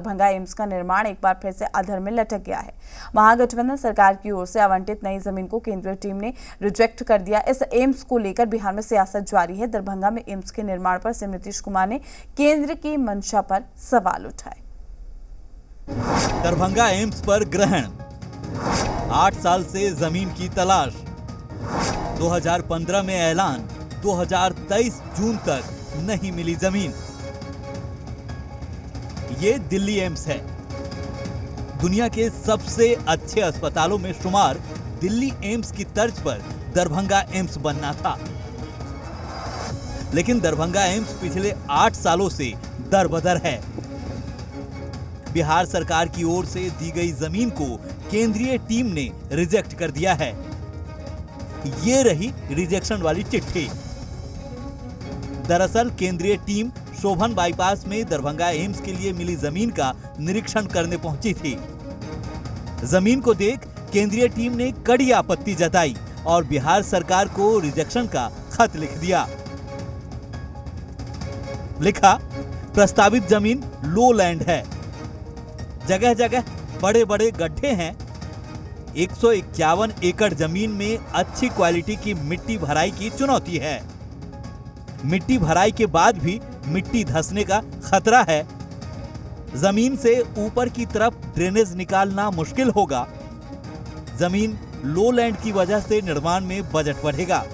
Darbhanga AIIMS का निर्माण एक बार फिर से अधर में लटक गया है। महागठबंधन सरकार की ओर से आवंटित नई जमीन को केंद्रीय टीम ने रिजेक्ट कर दिया। इस एम्स को लेकर बिहार में सियासत जारी है। दरभंगा में एम्स के निर्माण पर सीएम नीतीश कुमार ने केंद्र की मंशा पर सवाल उठाए। दरभंगा एम्स पर ग्रहण, 8 साल से जमीन की तलाश, 2015 में ऐलान, 2023 जून तक नहीं मिली जमीन। ये दिल्ली एम्स है। दुनिया के सबसे अच्छे अस्पतालों में शुमार दिल्ली एम्स की तर्ज पर दरभंगा एम्स बनना था, लेकिन दरभंगा एम्स पिछले 8 सालों से दरबदर है। बिहार सरकार की ओर से दी गई जमीन को केंद्रीय टीम ने रिजेक्ट कर दिया है। ये रही रिजेक्शन वाली चिट्ठी। दरअसल केंद्रीय टीम शोभन बाईपास में दरभंगा एम्स के लिए मिली जमीन का निरीक्षण करने पहुंची थी। जमीन को देख केंद्रीय टीम ने कड़ी आपत्ति जताई और बिहार सरकार को रिजेक्शन का खत लिख दिया। लिखा, प्रस्तावित जमीन लो लैंड है, जगह जगह बड़े बड़े गड्ढे हैं। 151 एकड़ जमीन में अच्छी क्वालिटी की मिट्टी भराई की चुनौती है। मिट्टी भराई के बाद भी मिट्टी धंसने का खतरा है। जमीन से ऊपर की तरफ ड्रेनेज निकालना मुश्किल होगा। जमीन लो लैंड की वजह से निर्माण में बजट बढ़ेगा।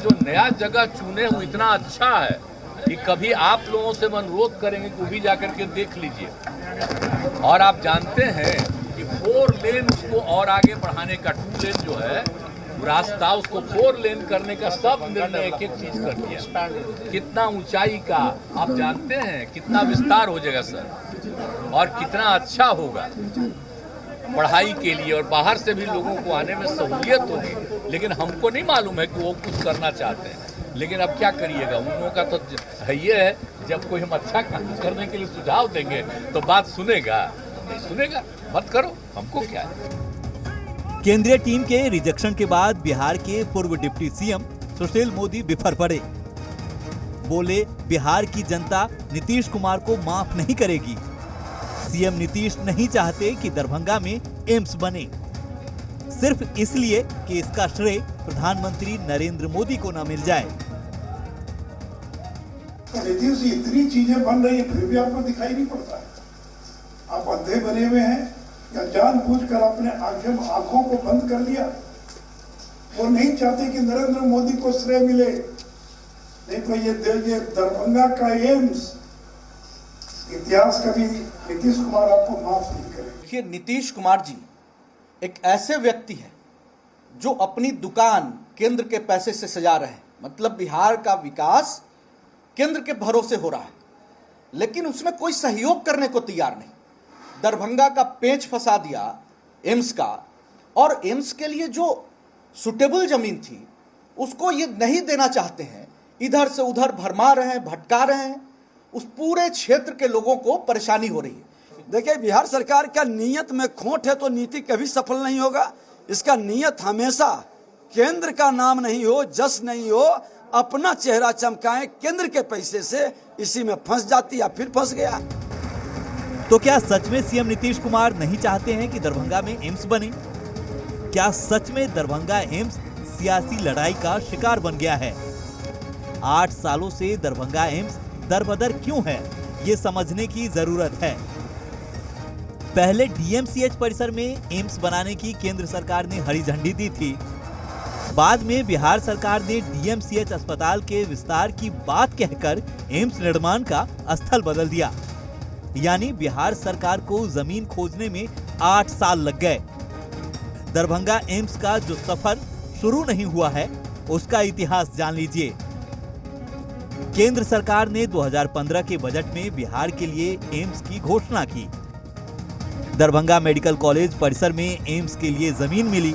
जो नया जगह चुने वो इतना अच्छा है कि कभी आप लोगों से अनुरोध करेंगे कि भी जाकर के देख लीजिए। और आप जानते हैं कि 4 लेन उसको और आगे बढ़ाने का 2 लेन जो है रास्ता उसको 4 लेन करने का सब निर्णय एक चीज कर दिया। कितना ऊंचाई का आप जानते हैं, कितना विस्तार हो जाएगा सर, और कितना अच्छा होगा पढ़ाई के लिए, और बाहर से भी लोगों को आने में सहूलियत होगी। लेकिन हमको नहीं मालूम है कि वो कुछ करना चाहते हैं, लेकिन अब क्या करिएगा, उन लोगों का तो है ये है, जब कोई हम अच्छा काम करने के लिए सुझाव देंगे तो बात सुनेगा, नहीं सुनेगा मत करो, हमको क्या है। केंद्रीय टीम के रिजेक्शन के बाद बिहार के पूर्व डिप्टी सीएम सुशील मोदी बिफर पड़े। बोले, बिहार की जनता नीतीश कुमार को माफ नहीं करेगी। सीएम नीतीश नहीं चाहते कि दरभंगा में एम्स बने, सिर्फ इसलिए कि इसका श्रेय प्रधानमंत्री नरेंद्र मोदी को न मिल जाए। नीतीश जी, इतनी चीजें बन रही है फिर भी आपको दिखाई नहीं पड़ता है। आप अंधे बने हुए हैं या जानबूझकर अपने आंखों को बंद कर लिया। वो नहीं चाहते कि नरेंद्र मोदी को श्रेय मिले, नहीं तो ये दरभंगा का एम्स इतिहास कभी नीतीश कुमार आपको माफ नहीं करेंगे। देखिए, नीतीश कुमार जी एक ऐसे व्यक्ति हैं जो अपनी दुकान केंद्र के पैसे से सजा रहे हैं। मतलब बिहार का विकास केंद्र के भरोसे हो रहा है, लेकिन उसमें कोई सहयोग करने को तैयार नहीं। दरभंगा का पेच फंसा दिया एम्स का, और एम्स के लिए जो सुटेबल जमीन थी उसको ये नहीं देना चाहते हैं। इधर से उधर भरमा रहे हैं, भटका रहे हैं। उस पूरे क्षेत्र के लोगों को परेशानी हो रही है। देखिए, बिहार सरकार का नीयत में खोट है तो नीति कभी सफल नहीं होगा। इसका नीयत हमेशा केंद्र का नाम नहीं हो, जस नहीं हो, अपना चेहरा चमकाएं केंद्र के पैसे से, इसी में फंस जाती या फिर फंस गया। तो क्या सच में सीएम नीतीश कुमार नहीं चाहते हैं कि दरभंगा में एम्स बने? क्या सच में दरभंगा एम्स सियासी लड़ाई का शिकार बन गया है? 8 सालों से दरभंगा एम्स दरबदर क्यों है, ये समझने की जरूरत है। पहले डीएमसीएच परिसर में एम्स बनाने की केंद्र सरकार ने हरी झंडी दी थी। बाद में बिहार सरकार ने डीएमसीएच अस्पताल के विस्तार की बात कहकर एम्स निर्माण का स्थल बदल दिया। यानी बिहार सरकार को जमीन खोजने में 8 साल लग गए। दरभंगा एम्स का जो सफर शुरू नहीं हुआ है, उसका इतिहास जान लीजिए। केंद्र सरकार ने 2015 के बजट में बिहार के लिए एम्स की घोषणा की। दरभंगा मेडिकल कॉलेज परिसर में एम्स के लिए जमीन मिली।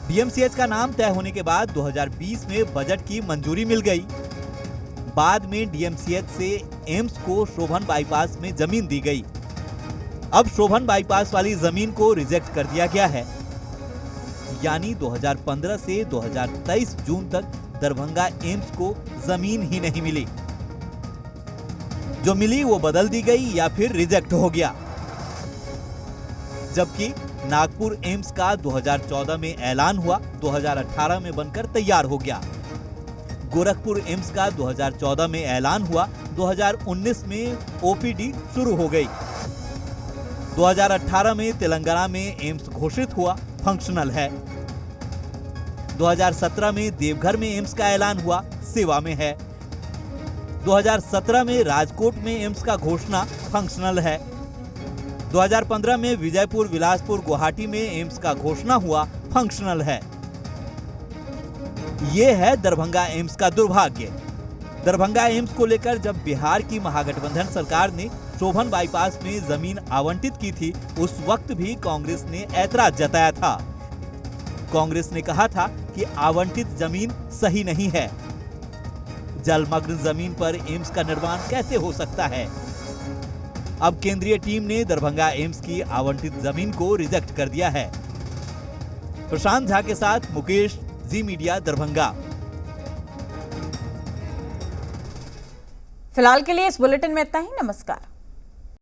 डीएमसीएच का नाम तय होने के बाद 2020 में बजट की मंजूरी मिल गई। बाद में डीएमसीएच से एम्स को शोभन बाईपास में जमीन दी गई। अब शोभन बाईपास वाली जमीन को रिजेक्ट कर दिया गया है। यानी 2015 से 2023 जून तक दरभंगा एम्स को जमीन ही नहीं मिली। जो मिली वो बदल दी गई या फिर रिजेक्ट हो गया। जबकि नागपुर एम्स का 2014 में ऐलान हुआ, 2018 में बनकर तैयार हो गया। गोरखपुर एम्स का 2014 में ऐलान हुआ, 2019 में ओपीडी शुरू हो गई। 2018 में तेलंगाना में एम्स घोषित हुआ, फंक्शनल है। 2017 में देवघर में एम्स का ऐलान हुआ, सेवा में है। 2017 में राजकोट में एम्स का घोषणा, फंक्शनल है। 2015 में विजयपुर, बिलासपुर, गुवाहाटी में एम्स का घोषणा हुआ, फंक्शनल है। ये है दरभंगा एम्स का दुर्भाग्य। दरभंगा एम्स को लेकर जब बिहार की महागठबंधन सरकार ने शोभन बाईपास में जमीन आवंटित की थी, उस वक्त भी कांग्रेस ने ऐतराज जताया था। कांग्रेस ने कहा था कि आवंटित जमीन सही नहीं है। जलमग्न जमीन पर एम्स का निर्माण कैसे हो सकता है? अब केंद्रीय टीम ने दरभंगा एम्स की आवंटित जमीन को रिजेक्ट कर दिया है। प्रशांत झा के साथ मुकेश, जी मीडिया, दरभंगा। फिलहाल के लिए इस बुलेटिन में इतना ही। नमस्कार।